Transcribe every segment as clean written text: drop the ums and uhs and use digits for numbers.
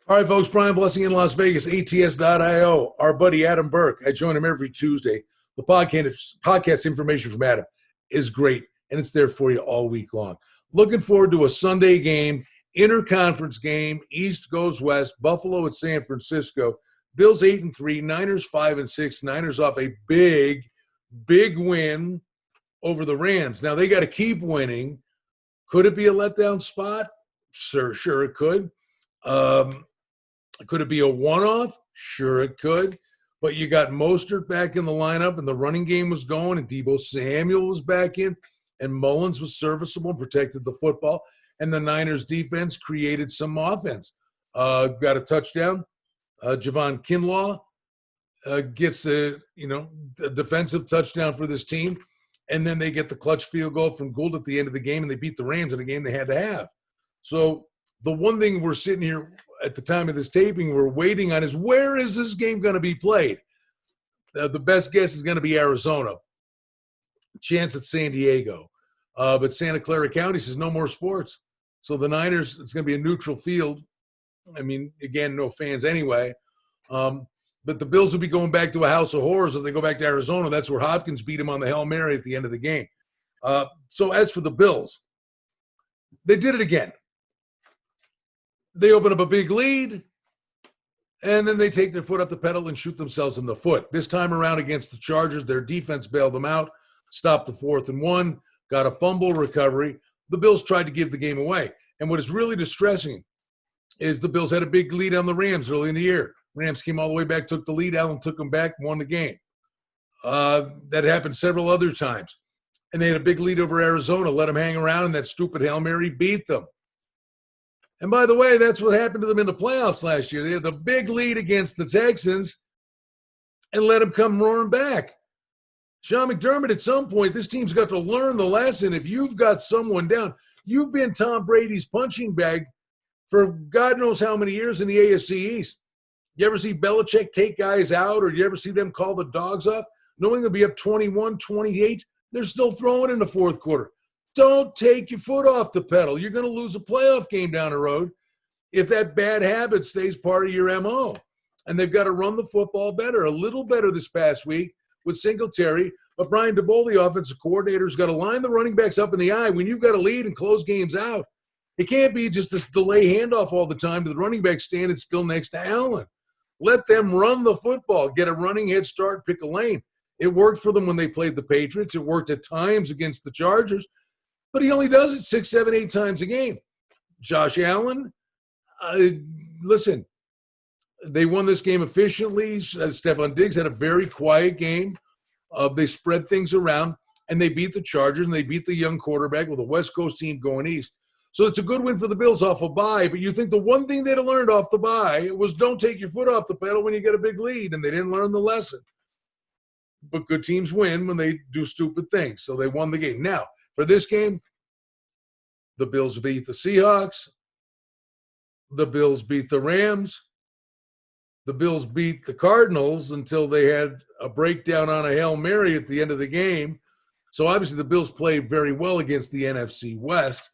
All right, folks, Brian Blessing in Las Vegas, ATS.io. Our buddy Adam Burke, I join him every Tuesday. The podcast information from Adam is great, and it's there for you all week long. Looking forward to a Sunday game, interconference game. East goes west, Buffalo at San Francisco. Bills 8-3, Niners 5-6. Niners off a big win over the Rams. Now, they got to keep winning. Could it be a letdown spot? Sure it could. Could it be a one-off? Sure it could. But you got Mostert back in the lineup, and the running game was going, and Deebo Samuel was back in, and Mullins was serviceable and protected the football, and the Niners defense created some offense. Got a touchdown. Javon Kinlaw gets a defensive touchdown for this team, and then they get the clutch field goal from Gould at the end of the game, and they beat the Rams in a game they had to have. So the one thing we're sitting here at the time of this taping we're waiting on is, where is this game going to be played? The best guess is going to be Arizona. Chance at San Diego. But Santa Clara County says no more sports. So the Niners, it's going to be a neutral field. I mean, again, no fans anyway. But the Bills will be going back to a house of horrors if they go back to Arizona. That's where Hopkins beat him on the Hail Mary at the end of the game. So as for the Bills, they did it again. They open up a big lead, and then they take their foot off the pedal and shoot themselves in the foot. This time around against the Chargers, their defense bailed them out, stopped the 4th and 1, got a fumble recovery. The Bills tried to give the game away. And what is really distressing is the Bills had a big lead on the Rams early in the year. Rams came all the way back, took the lead. Allen took them back, won the game. That happened several other times. And they had a big lead over Arizona, let them hang around, and that stupid Hail Mary beat them. And by the way, that's what happened to them in the playoffs last year. They had the big lead against the Texans and let them come roaring back. Sean McDermott, at some point, this team's got to learn the lesson. If you've got someone down, you've been Tom Brady's punching bag for God knows how many years in the AFC East. You ever see Belichick take guys out, or you ever see them call the dogs off? Knowing they'll be up 21-28, they're still throwing in the fourth quarter. Don't take your foot off the pedal. You're going to lose a playoff game down the road if that bad habit stays part of your MO. And they've got to run the football better, a little better this past week with Singletary. But Brian Daboll, the offensive coordinator, has got to line the running backs up in the eye when you've got a lead and close games out. It can't be just this delay handoff all the time to the running back standing still next to Allen. Let them run the football, get a running head start, pick a lane. It worked for them when they played the Patriots. It worked at times against the Chargers. But he only does it 6, 7, 8 times a game. Josh Allen, listen, they won this game efficiently. Stephon Diggs had a very quiet game. They spread things around, and they beat the Chargers, and they beat the young quarterback with a West Coast team going east. So it's a good win for the Bills off a bye, but you think the one thing they'd have learned off the bye was don't take your foot off the pedal when you get a big lead, and they didn't learn the lesson. But good teams win when they do stupid things, so they won the game. Now, for this game, the Bills beat the Seahawks. The Bills beat the Rams. The Bills beat the Cardinals until they had a breakdown on a Hail Mary at the end of the game. So obviously the Bills played very well against the NFC West.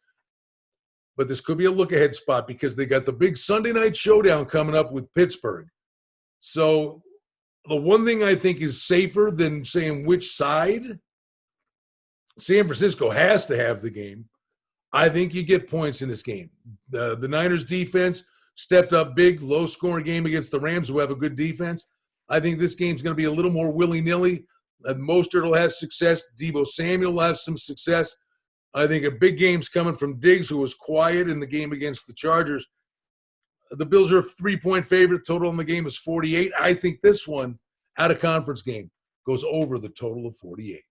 But this could be a look-ahead spot because they got the big Sunday night showdown coming up with Pittsburgh. So the one thing I think is safer than saying which side, San Francisco has to have the game. I think you get points in this game. The Niners defense stepped up big, low-scoring game against the Rams, who have a good defense. I think this game's going to be a little more willy-nilly. Mostert will have success. Deebo Samuel will have some success. I think a big game's coming from Diggs, who was quiet in the game against the Chargers. The Bills are a 3-point favorite. Total in the game is 48. I think this one, out-of-conference game, goes over the total of 48.